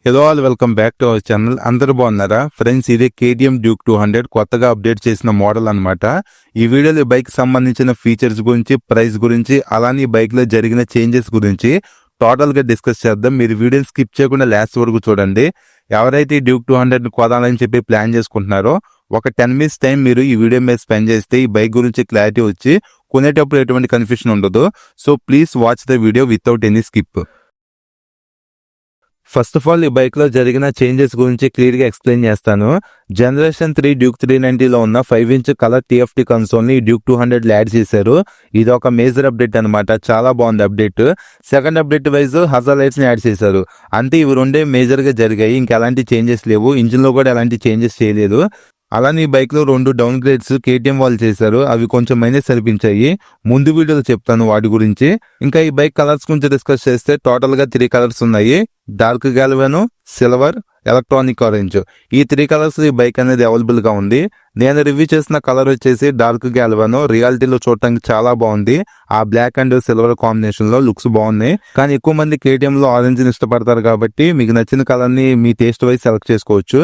Hello all welcome back to our channel. అందరూ బాగున్నారా friends? ఇదే కేటీఎం డ్యూక్ 200 కొత్తగా అప్డేట్ చేసిన మోడల్ అన్నమాట. ఈ వీడియోలో ఈ బైక్ సంబంధించిన ఫీచర్స్ గురించి, ప్రైస్ గురించి, అలానే ఈ బైక్ లో జరిగిన చేంజెస్ గురించి టోటల్ గా డిస్కస్ చేద్దాం. మీరు వీడియోని స్కిప్ చేయకుండా లాస్ట్ వరకు చూడండి. ఎవరైతే ఈ డ్యూక్ 200 కొనాలని చెప్పి ప్లాన్ చేసుకుంటున్నారో ఒక 10 మినిట్స్ టైం మీరు ఈ వీడియో మీద స్పెండ్ చేస్తే ఈ బైక్ గురించి క్లారిటీ వచ్చి కొనేటప్పుడు ఎటువంటి కన్ఫ్యూషన్ ఉండదు. So please watch the video without any skip. First of all ఈ బైక్ లో జరిగిన చేంజెస్ గురించి క్లియర్ గా ఎక్స్ప్లెయిన్ చేస్తాను. జనరేషన్ 3 డ్యూక్ 390 లో ఉన్న 5" కలర్ TFT కన్సోల్ ని డ్యూక్ 200 యాడ్ చేశారు. ఇది ఒక మేజర్ అప్డేట్ అనమాట. చాలా బాగుంది update. Second update wise hazard lights ని యాడ్ చేశారు. అంటే ఇవి రెండే మేజర్ గా జరిగాయి. ఇంకా ఎలాంటి చేంజెస్ లేవు. ఇంజిన్ లో కూడా ఎలాంటి చేంజెస్ చేయలేదు. అలానే ఈ బైక్ లో 2 డౌన్ గ్రేడ్స్ KTM వాళ్ళు చేశారు. అవి కొంచెం మైనస్ అనిపించాయి. ముందు వీడియోలో చెప్తాను వాటి గురించి. ఇంకా ఈ బైక్ కలర్స్ గురించి డిస్కస్ చేస్తే టోటల్ గా 3 కలర్స్ ఉన్నాయి. Dark galvano, silver, electronic orange. ఈ 3 కలర్స్ ఈ బైక్ అనేది అవైలబుల్ గా ఉంది. నేను రివ్యూ చేసిన కలర్ వచ్చేసి డార్క్ గాల్వానో. రియాలిటీలో చూడటానికి చాలా బాగుంది. ఆ బ్లాక్ అండ్ సిల్వర్ కాంబినేషన్ లో లుక్స్ బాగున్నాయి. కానీ ఎక్కువ మంది KTM లో ఆరెంజ్ ని ఇష్టపడతారు కాబట్టి మీకు నచ్చిన కలర్ ని మీ టేస్ట్ వైజ్ సెలెక్ట్ చేసుకోవచ్చు.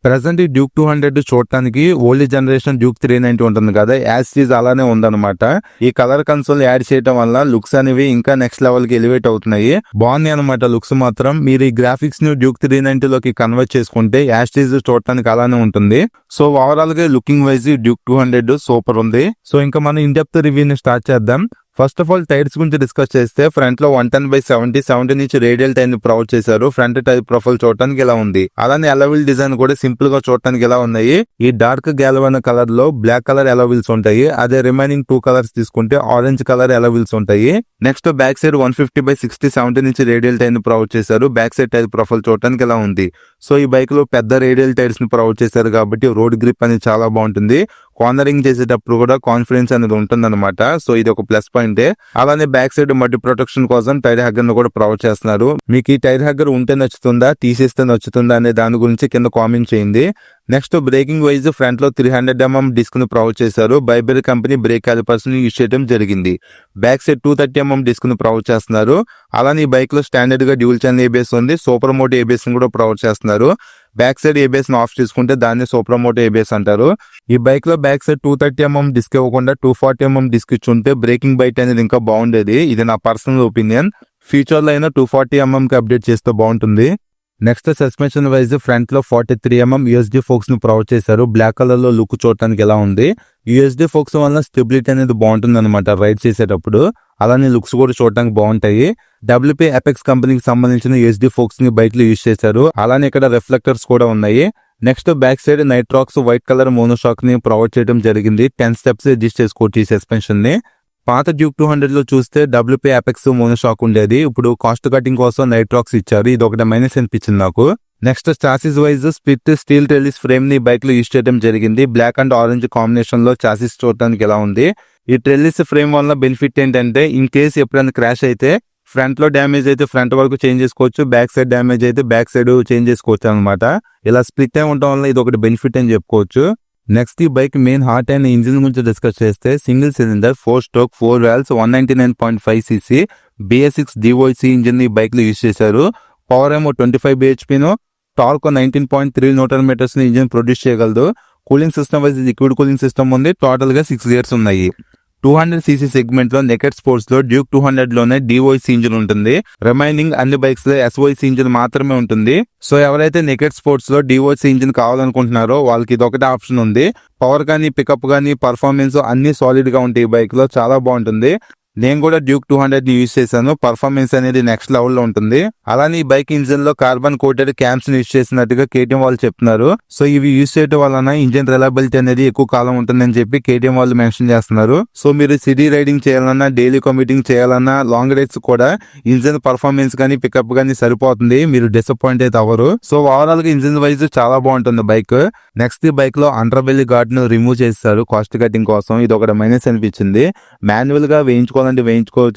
ప్రెసెంట్ ఈ డ్యూక్ 200 చూడటానికి ఓల్డ్ జనరేషన్ డ్యూక్ 390 ఉంటుంది కదా, యాజ్ ఈజ్ అలానే ఉందన్నమాట. ఈ కలర్ కన్సోల్ యాడ్ చేయడం వల్ల లుక్స్ అనేవి ఇంకా నెక్స్ట్ లెవెల్ కి ఎలివేట్ అవుతున్నాయి. బాగున్నాయి అనమాట లుక్స్ మాత్రం. మీరు ఈ గ్రాఫిక్స్ ని డ్యూక్ 390 లోకి కన్వర్ట్ చేసుకుంటే యాజ్ ఈజ్ చూడటానికి అలానే ఉంటుంది. సో ఓవరాల్ గా లుకింగ్ వైజ్ డ్యూక్ 200 సూపర్ ఉంది. సో ఇంకా మనం ఇన్ డెప్త్ రివ్యూ ని స్టార్ట్ చేద్దాం. ఫస్ట్ ఆఫ్ ఆల్ టైర్స్ గురించి డిస్కస్ చేస్తే ఫ్రంట్ లో 110/70 ఇంచ్ రేడియల్ టైర్ ని ప్రొవైడ్ చేశారు. ఫ్రంట్ టైర్ ప్రొఫైల్ చూడటానికి ఇలా ఉంది. అలానే అలవిల్ డిజైన్ కూడా సింపుల్ గా చూడటానికి ఇలా ఉన్నాయి. ఈ డార్క్ గాల్వానో కలర్ లో బ్లాక్ కలర్ అలవిల్స్ ఉంటాయి. అదే రిమైనింగ్ 2 కలర్స్ తీసుకుంటే ఆరెంజ్ కలర్ అలవిల్స్ ఉంటాయి. Next back side 150/60 inch radial tyre ని ప్రొవైడ్ చేశారు. బ్యాక్ సైడ్ టైర్ ప్రొఫైల్ చూడటానికి ఇలా ఉంది. సో ఈ బైక్ లో పెద్ద రేడియల్ టైర్స్ ని ప్రొవైడ్ చేశారు కాబట్టి రోడ్ గ్రిప్ అనేది చాలా బాగుంటుంది. కార్నరింగ్ చేసేటప్పుడు కూడా కాన్ఫిడెన్స్ అనేది ఉంటుంది అనమాట. సో ఇది ఒక ప్లస్ పాయింటే. అలానే బ్యాక్ సైడ్ మడ్డి ప్రొటెక్షన్ కోసం టైర్ హ్యాగర్ ను కూడా ప్రొవైడ్ చేస్తున్నారు. మీకు ఈ టైర్ హ్యాగర్ ఉంటే నచ్చుతుందా, తీసేస్తే నచ్చుతుందా అనే దాని గురించి కింద కామెంట్ చేయండి. నెక్స్ట్ బ్రేకింగ్ వైజ్ ఫ్రంట్ లో 300mm డిస్క్ ను ప్రొవైడ్ చేశారు. బైబెల్ కంపెనీ బ్రేక్ క్యాలిపర్స్ ని యూజ్ చేయడం జరిగింది. బ్యాక్ సైడ్ 230mm డిస్క్ ను ప్రొవైడ్ చేస్తున్నారు. అలానే ఈ బైక్ లో స్టాండర్డ్ గా డ్యూల్ ఛానల్ ABS ఉంది. సూపర్ మోటో ABS ని కూడా ప్రొవైడ్ చేస్తున్నారు. బ్యాక్ సైడ్ ABS ని ఆఫ్ చేసుకుంటే దాన్ని సూపర్ మోటో ABS అంటారు. ఈ బైక్ లో బ్యాక్ సైడ్ 230mm డిస్క్ ఇవ్వకుండా 240mm డిస్క్ ఇచ్చుంటే బ్రేకింగ్ బైట్ అనేది ఇంకా బాగుండేది. ఇది నా పర్సనల్ ఒపీనియన్. ఫ్యూచర్ లో అయినా 240mm కి అప్డేట్ చేస్తే బాగుంటుంది. నెక్స్ట్ సస్పెన్షన్ వైజ్ ఫ్రంట్ లో 43mm USD ఫోక్స్ ను ప్రొవైడ్ చేశారు. బ్లాక్ కలర్ లో లుక్ చూడటానికి ఎలా ఉంది. USD ఫోక్స్ వల్ల స్టెబిలిటీ అనేది బాగుంటుంది అనమాట రైడ్ చేసేటప్పుడు. అలానే లుక్స్ కూడా చూడటానికి బాగుంటాయి. WP అపెక్స్ కంపెనీకి సంబంధించిన USD ఫోక్స్ ని బైక్ లో యూజ్ చేశారు. అలానే ఇక్కడ రిఫ్లెక్టర్స్ కూడా ఉన్నాయి. Next back side nitrox white colour monoshock ని ప్రొవైడ్ చేయడం జరిగింది. 10 స్టెప్స్ అడ్జస్ట్ చేసుకోవచ్చు ఈ సస్పెన్షన్ ని. పాత డ్యూక్ 200 లో చూస్తే WP అపెక్స్ మోనోషాక్ ఉండేది. ఇప్పుడు కాస్ట్ కటింగ్ కోసం నైట్రాక్స్ ఇచ్చారు. ఇది ఒకటి మైనస్ అనిపించింది నాకు. Next chassis wise split steel trellis frame ని బైక్ లో యూజ్ చేయడం జరిగింది. బ్లాక్ అండ్ ఆరెంజ్ కాంబినేషన్ లో చాసిస్ చూడటానికి ఎలా ఉంది. ఈ ట్రెలిస్ ఫ్రేమ్ వల్ల బెనిఫిట్ ఏంటంటే ఇన్ కేసు ఎప్పుడైనా క్రాష్ అయితే ఫ్రంట్ లో డ్యామేజ్ అయితే ఫ్రంట్ వరకు చేంజ్ చేసుకోవచ్చు. బ్యాక్ సైడ్ డ్యామేజ్ అయితే బ్యాక్ సైడ్ చేంజ్ చేసుకోవచ్చు అనమాట. ఇలా స్ప్లిట్ అయి ఉండటం వల్ల ఇది ఒకటి బెనిఫిట్ అని చెప్పుకోవచ్చు. నెక్స్ట్ ఈ బైక్ మెయిన్ హార్ట్ అయిన ఇంజిన్ గురించి డిస్కస్ చేస్తే single cylinder 4 stroke 4 valves 199.5cc BS6 DOC engine ని బైక్ లో యూజ్ చేశారు. పవర్ ఏమో 25 bhp ను, టార్క్ 19.3 Nm ని ఇంజిన్ ప్రొడ్యూస్ చేయగలదు. Cooling system wise liquid cooling system ఉంది. టోటల్ గా 6 గేర్స్ ఉన్నాయి. 200cc సెగ్మెంట్ లో నెకెడ్ స్పోర్ట్స్ లో డ్యూక్ 200 లోనే DOC ఇంజిన్ ఉంటుంది. రిమైనింగ్ అన్ని బైక్స్ లో SOC ఇంజిన్ మాత్రమే ఉంటుంది. సో ఎవరైతే నెకెడ్ స్పోర్ట్స్ లో DOC ఇంజిన్ కావాలనుకుంటున్నారో వాళ్ళకి ఇది ఒకటే ఆప్షన్ ఉంది. పవర్ కానీ, పికప్ కానీ, పర్ఫార్మెన్స్ అన్ని సాలిడ్ గా ఉంటాయి. ఈ బైక్ లో చాలా బాగుంటుంది. నేను కూడా డ్యూక్ 200 ని యూజ్ చేశాను. పర్ఫార్మెన్స్ అనేది నెక్స్ట్ లెవెల్ లో ఉంటుంది. అలానే ఈ బైక్ ఇంజిన్ లో కార్బన్ కోటెడ్ క్యామ్స్ ని యూజ్ చేసినట్టుగా KTM వాళ్ళు చెప్తున్నారు. సో ఇవి యూజ్ చేయడం వలన ఇంజిన్ రిలయబిలిటీ అనేది ఎక్కువ కాలం ఉంటుందని చెప్పి KTM వాళ్ళు మెన్షన్ చేస్తున్నారు. సో మీరు సిటీ రైడింగ్ చేయాలన్నా, డైలీ కమ్యూటింగ్ చేయాలన్నా, లాంగ్ రైడ్స్ కూడా ఇంజిన్ పర్ఫార్మెన్స్ కానీ, పికప్ కానీ సరిపోతుంది. మీరు డిసప్పాయింట్ అయితే అవ్వరు. సో ఓవరాల్ గా ఇంజిన్ వైజ్ చాలా బాగుంటుంది బైక్. నెక్స్ట్ ఈ బైక్ లో అండర్ బెల్లీ గార్డ్ ను రిమూవ్ చేస్తారు కాస్ట్ కటింగ్ కోసం. ఇది ఒకటి మైనస్ అనిపించింది. మాన్యువల్ గా వేయించుకోవచ్చు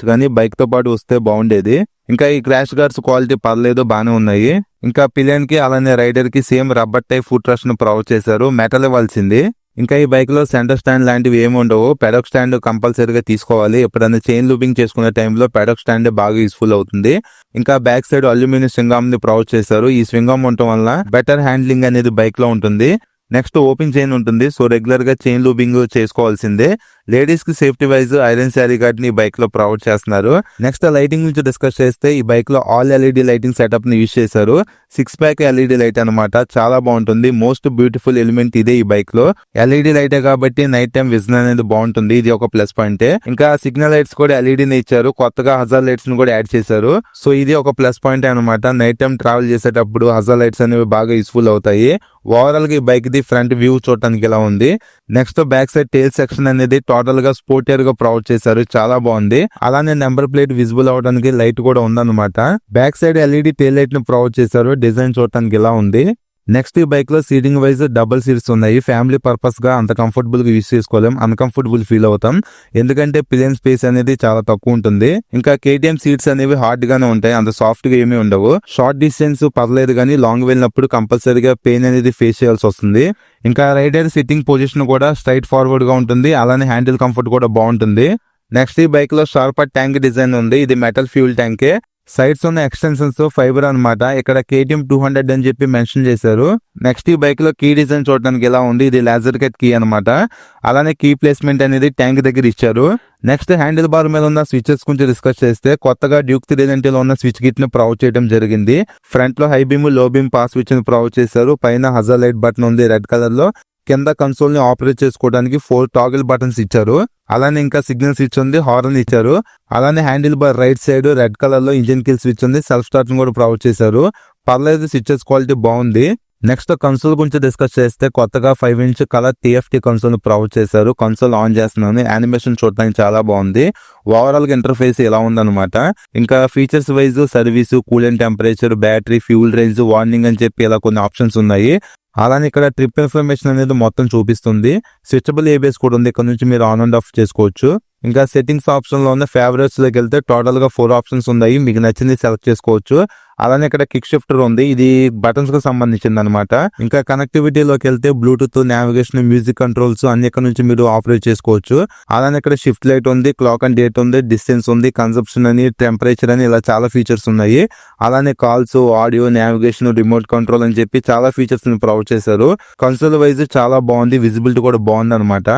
కానీ బైక్ తో పాటు వస్తే బాగుండేది. ఇంకా ఈ క్రాష్ గార్డ్స్ క్వాలిటీ పర్లేదు, బానే ఉన్నాయి. ఇంకా పిలియన్ కి అలానే రైడర్ కి same rubber type foot rest ను ప్రొవైడ్ చేశారు. మెటల్ ఇవ్వాల్సింది. ఇంకా ఈ బైక్ లో సెంటర్ స్టాండ్ లాంటివి ఏమి ఉండవు. పెడక్ స్టాండ్ కంపల్సరీగా తీసుకోవాలి. ఎప్పుడైనా చైన్ లూపింగ్ చేసుకునే టైంలో పెడక్ స్టాండ్ బాగా యూస్ఫుల్ అవుతుంది. ఇంకా బ్యాక్ సైడ్ అల్యూమినియం స్వింగ్ ని ప్రొవైడ్ చేశారు. ఈ స్వింగ్ ఉండటం వల్ల బెటర్ హ్యాండ్లింగ్ అనేది బైక్ లో ఉంటుంది. నెక్స్ట్ ఓపెన్ చైన్ ఉంటుంది. సో రెగ్యులర్ గా చైన్ లూబింగ్ చేసుకోవాల్సిందే. లేడీస్ కి safety wise iron sari guard ని బైక్ లో ప్రొవైడ్ చేస్తున్నారు. నెక్స్ట్ లైటింగ్ నుంచి డిస్కస్ చేస్తే ఈ బైక్ లో ఆల్ ఎల్ఈడి లైటింగ్ సెటప్ ని యూజ్ చేశారు. 6 ప్యాక్ ఎల్ఈడి లైట్ అనమాట. చాలా బాగుంటుంది. మోస్ట్ బ్యూటిఫుల్ ఎలిమెంట్ ఇదే ఈ బైక్ లో. ఎల్ఈడి లైటే కాబట్టి నైట్ టైం విజన్ అనేది బాగుంటుంది. ఇది ఒక ప్లస్ పాయింట్. ఇంకా సిగ్నల్ లైట్స్ కూడా ఎల్ఈడి ఇచ్చారు. కొత్తగా హజార్ లైట్స్ ని కూడా యాడ్ చేశారు. సో ఇది ఒక ప్లస్ పాయింట్ అనమాట. నైట్ టైం ట్రావెల్ చేసేటప్పుడు హజార్ లైట్స్ అనేవి బాగా యూస్ఫుల్ అవుతాయి. ఓవరాల్ గా ఈ బైక్ ది ఫ్రంట్ వ్యూ చూడటానికి ఇలా ఉంది. Next back side tail section అనేది టోటల్ గా స్పోర్టియర్ గా ప్రొవైడ్ చేశారు. చాలా బాగుంది. అలానే నెంబర్ ప్లేట్ విజిబుల్ అవడానికి లైట్ కూడా ఉందన్నమాట. Back side LED tail light ని ప్రొవైడ్ చేశారు. డిజైన్ చూడటానికి ఇలా ఉంది. నెక్స్ట్ ఈ బైక్ లో సీటింగ్ వైజ్ డబుల్ సీట్స్ ఉన్నాయి. ఫ్యామిలీ పర్పస్ గా అంత కంఫర్టబుల్ గా యూస్ చేసుకోలేం. అన్కంఫర్టబుల్ ఫీల్ అవుతాం. ఎందుకంటే పిలియన్ స్పేస్ అనేది చాలా తక్కువ ఉంటుంది. ఇంకా కేటీఎం సీట్స్ అనేవి హార్డ్ గానే ఉంటాయి. అంత సాఫ్ట్ గా ఏమీ ఉండవు. షార్ట్ డిస్టెన్స్ పర్లేదు కానీ లాంగ్ వెళ్ళినప్పుడు కంపల్సరీగా పెయిన్ అనేది ఫేస్ చేయాల్సి వస్తుంది. ఇంకా రైడర్ సిట్టింగ్ పొజిషన్ కూడా స్ట్రైట్ ఫార్వర్డ్ గా ఉంటుంది. అలానే హ్యాండిల్ కంఫర్ట్ కూడా బాగుంటుంది. నెక్స్ట్ ఈ బైక్ లో షార్పర్ ట్యాంక్ డిజైన్ ఉంది. ఇది మెటల్ ఫ్యూల్ ట్యాంకే. సైడ్స్ ఉన్న ఎక్స్టెన్షన్స్ ఫైబర్ అనమాట. ఇక్కడ KTM 200 అని చెప్పి మెన్షన్ చేశారు. నెక్స్ట్ ఈ బైక్ లో కీ డిజైన్ చూడడానికి ఎలా ఉంది. ఇది లేజర్ కట్ కీ అనమాట. అలానే కీ ప్లేస్మెంట్ అనేది ట్యాంక్ దగ్గర ఇచ్చారు. నెక్స్ట్ హ్యాండిల్ బార్ మీద ఉన్న స్విచెస్ గురించి డిస్కస్ చేస్తే కొత్తగా డ్యూక్ 390 లో ఉన్న స్విచ్ కిట్ ని ప్రొవైడ్ చేయడం జరిగింది. ఫ్రంట్ లో హై బీమ్ లో బీమ్ పాస్ స్విచ్ ని ప్రొవైడ్ చేశారు. పైన హజార్ లైట్ బటన్ ఉంది రెడ్ కలర్ లో. కింద కన్సోల్ ని ఆపరేట్ చేసుకోవడానికి 4 టాగిల్ బటన్స్ ఇచ్చారు. అలానే ఇంకా సిగ్నల్ స్విచ్ ఉంది, హార్న్ ఇచ్చారు. అలానే handle bar right side red colour లో ఇంజిన్ కిల్ స్విచ్ ఉంది. సెల్ఫ్ స్టార్ట్ కూడా ప్రొవైడ్ చేశారు. పర్లేదు, స్విచెస్ క్వాలిటీ బాగుంది. నెక్స్ట్ కన్సోల్ గురించి డిస్కస్ చేస్తే కొత్తగా 5 inch colour TFT console provide చేశారు. కన్సోల్ ఆన్ చేస్తున్నాను. యానిమేషన్ చూడడానికి చాలా బాగుంది. ఓవరాల్ గా ఇంటర్ఫేస్ ఇలా ఉందన్నమాట. ఇంకా features wise service, coolant temperature, battery, fuel range, warning అని చెప్పి ఇలా కొన్ని ఆప్షన్స్ ఉన్నాయి. అలానే ఇక్కడ ట్రిప్ ఇన్ఫర్మేషన్ అనేది మొత్తం చూపిస్తుంది. స్విచబుల్ ABS కూడా ఉంది. ఇక్కడ నుంచి మీరు ఆన్ అండ్ ఆఫ్ చేసుకోవచ్చు. ఇంకా సెట్టింగ్స్ ఆప్షన్ లో ఉన్న ఫేవరెట్స్ లోకి వెళ్తే టోటల్ గా 4 ఆప్షన్స్ ఉన్నాయి. మీకు నచ్చింది సెలెక్ట్ చేసుకోవచ్చు. అలానే ఇక్కడ కిక్ షిఫ్టర్ ఉంది. ఇది బటన్స్ కు సంబంధించింది అనమాట. ఇంకా కనెక్టివిటీలోకి వెళ్తే బ్లూటూత్, నావిగేషన్, మ్యూజిక్ కంట్రోల్స్ అన్ని ఇక్కడ నుంచి మీరు ఆపరేట్ చేసుకోవచ్చు. అలానే ఇక్కడ షిఫ్ట్ లైట్ ఉంది, క్లాక్ అండ్ డేట్ ఉంది, డిస్టెన్స్ ఉంది, కన్సంప్షన్ అని, టెంపరేచర్ అని ఇలా చాలా ఫీచర్స్ ఉన్నాయి. అలానే calls, audio, navigation, remote control అని చెప్పి చాలా ఫీచర్స్ ని ప్రొవైడ్ చేశారు. కన్సోల్ వైజ్ చాలా బాగుంది. విజిబిలిటీ కూడా బాగుంది అనమాట.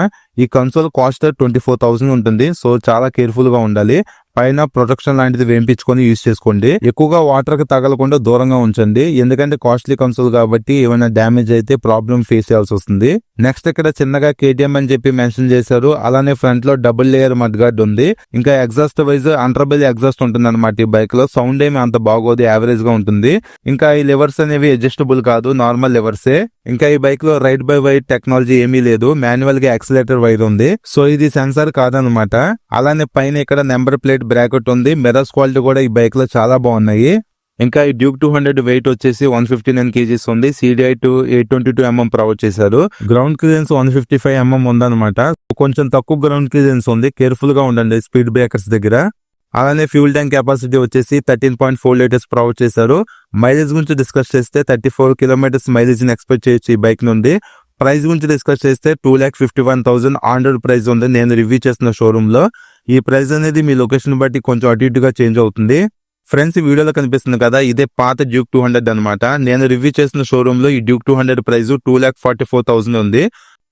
ఈ కన్సోల్ కాస్ట్ 24,000 ఉంటుంది. సో చాలా కేర్ఫుల్ గా ఉండాలి. పైన ప్రొటెక్షన్ లాంటిది వేయించుకొని యూజ్ చేసుకోండి. ఎక్కువగా వాటర్ కి తగలకుండా దూరంగా ఉంచండి. ఎందుకంటే కాస్ట్లీ కన్సోల్ కాబట్టి ఏమైనా డ్యామేజ్ అయితే ప్రాబ్లం ఫేస్ చేయాల్సి వస్తుంది. నెక్స్ట్ ఇక్కడ చిన్నగా KTM అని చెప్పి మెన్షన్ చేశారు. అలానే ఫ్రంట్ లో డబుల్ లేయర్ మడ్ గార్డ్ ఉంది. ఇంకా ఎగ్జాస్ట్ వైజ్ అంటర్బెల్ ఎగ్జాస్ట్ ఉంటుంది అనమాట. ఈ బైక్ లో సౌండ్ ఏమి అంత బాగోదు, యావరేజ్ గా ఉంటుంది. ఇంకా ఈ లెవర్స్ అనేవి అడ్జస్టబుల్ కాదు, నార్మల్ లెవర్సే. ఇంకా ఈ బైక్ లో రైడ్ బై వైర్ టెక్నాలజీ ఏమీ లేదు. మాన్యువల్ గా యాక్సిలేటర్ వైర్ ఉంది. సో ఇది సెన్సార్ కాదనమాట. అలానే పైన ఇక్కడ నెంబర్ ప్లేట్ బ్రాకెట్ ఉంది. మిర్రర్స్ క్వాలిటీ కూడా ఈ బైక్ లో చాలా బాగున్నాయి. ఇంకా ఈ డ్యూక్ 200 వెయిట్ వచ్చేసి 159 kgs ఉంది. CDI 822mm ప్రొవైడ్ చేశారు. గ్రౌండ్ క్లియరెన్స్ 155mm ఉందన్నమాట. కొంచెం తక్కువ గ్రౌండ్ క్లియరెన్స్ ఉంది. కేర్ఫుల్ గా ఉండండి స్పీడ్ బ్రేకర్స్ దగ్గర. అలానే ఫ్యూల్ ట్యాంక్ కెపాసిటీ వచ్చేసి 13.4 లీటర్స్ ప్రొవైడ్ చేశారు. మైలేజ్ గురించి డిస్కస్ చేస్తే 34 కిలోమీటర్స్ మైలేజ్ ని ఎక్స్పెక్ట్ చేయొచ్చు ఈ బైక్ నుండి. ప్రైస్ గురించి డిస్కస్ చేస్తే 2,51,000 ఆన్ రోడ్ ప్రైస్ ఉంది. నేను రివ్యూ చేసిన షోరూమ్ లో. ఈ ప్రైస్ అనేది మీ లొకేషన్ బట్టి కొంచెం అటు ఇటుగా చేంజ్ అవుతుంది. ఫ్రెండ్స్, ఈ వీడియోలో కనిపిస్తుంది కదా, ఇదే పాత డ్యూక్ 200 అనమాట. నేను రివ్యూ చేసిన షోరూమ్ లో ఈ డ్యూక్ 200 ప్రైస్ 2,44,000 ఉంది.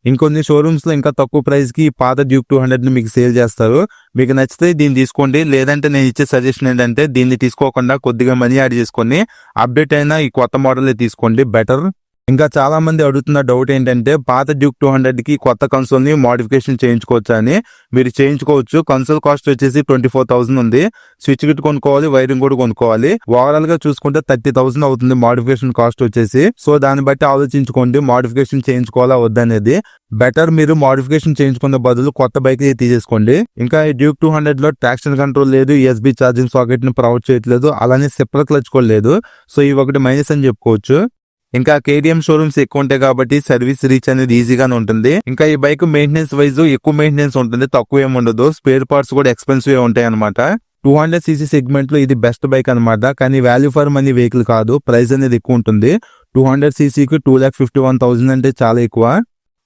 ఇంకొన్ని షోరూమ్స్ లో ఇంకా తక్కువ ప్రైస్ కి పాత డ్యూక్ 200 ని మీకు సేల్ చేస్తారు. మీకు నచ్చితే దీన్ని తీసుకోండి. లేదంటే నేను ఇచ్చే సజెషన్ ఏంటంటే దీన్ని తీసుకోకుండా కొద్దిగా మనీ యాడ్ చేసుకొని అప్డేట్ అయినా ఈ కొత్త మోడల్ తీసుకోండి, బెటర్. ఇంకా చాలా మంది అడుగుతున్న డౌట్ ఏంటంటే పాత డ్యూక్ 200 కి కొత్త కన్సోల్ ని మోడిఫికేషన్ చేయించుకోవచ్చా అని. మీరు చేయించుకోవచ్చు. కన్సోల్ కాస్ట్ వచ్చేసి 24,000 ఉంది. స్విచ్ కిట్ కొనుక్కోవాలి, వైరింగ్ కూడా కొనుక్కోవాలి. ఓవరాల్ గా చూసుకుంటే 30,000 అవుతుంది మోడిఫికేషన్ కాస్ట్ వచ్చేసి. సో దాన్ని బట్టి ఆలోచించుకోండి మోడిఫికేషన్ చేయించుకోవాలా వద్దనేది. బెటర్ మీరు మోడిఫికేషన్ చేయించుకునే బదులు కొత్త బైక్ తీసేసుకోండి. ఇంకా ఈ డ్యూక్ 200 లో ట్రాక్షన్ కంట్రోల్ లేదు, USB ఛార్జింగ్ సాకెట్ ని ప్రొవైడ్ చేయట్లేదు, అలానే సెపరేట్ క్లచ్ కూడా లేదు. సో ఇవి ఒకటి మైనస్ అని చెప్పుకోవచ్చు. ఇంకా KTM షోరూమ్స్ ఎక్కువ ఉంటాయి కాబట్టి సర్వీస్ రీచ్ అనేది ఈజీగానే ఉంటుంది. ఇంకా ఈ బైక్ మెయింటెనెన్స్ వైజ్ ఎక్కువ మెయింటెనెన్స్ ఉంటుంది, తక్కువ ఏమి ఉండదు. స్పేర్ పార్ట్స్ కూడా ఎక్స్పెన్సివ్ ఉంటాయి అనమాట. 200cc సెగ్మెంట్ లో ఇది బెస్ట్ బైక్ అనమాట. కానీ వాల్యూ ఫర్ మనీ వెహికల్ కాదు, ప్రైస్ అనేది ఎక్కువ ఉంటుంది. 200cc కి 2,51,000 అంటే చాలా ఎక్కువ.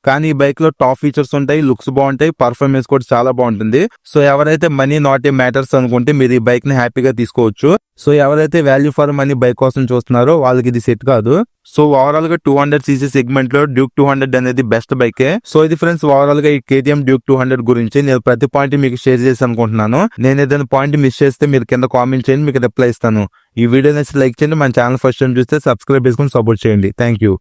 కానీ ఈ బైక్ లో టాప్ ఫీచర్స్ ఉంటాయి, లుక్స్ బాగుంటాయి, పర్ఫార్మెన్స్ కూడా చాలా బాగుంటుంది. సో ఎవరైతే మనీ నాట్ ఏ మ్యాటర్స్ అనుకుంటే మీరు ఈ బైక్ ని హ్యాపీగా తీసుకోవచ్చు. సో ఎవరైతే వాల్యూ ఫర్ మనీ బైక్ కోసం చూస్తున్నారో వాళ్ళకి ఇది సెట్ కాదు. సో ఓవరాల్ గా 200cc సెగ్మెంట్ లో డ్యూక్ 200 అనేది బెస్ట్ బైకే. సో ఇది ఫ్రెండ్స్ ఓవరాల్ గా ఈ KTM డ్యూక్ 200 గురించి నేను ప్రతి పాయింట్ మీకు షేర్ చేసి అనుకుంటున్నాను. నేను ఏదైనా పాయింట్ మిస్ చేస్తే మీరు కింద కామెంట్ చేయండి, మీకు రిప్లై ఇస్తాను. ఈ వీడియో నచ్చి లైక్ చేయండి, మన ఛానల్ ఫస్ట్ టైం చూస్తే సబ్స్క్రైబ్ చేసుకుని సపోర్ట్ చేయండి. Thank you.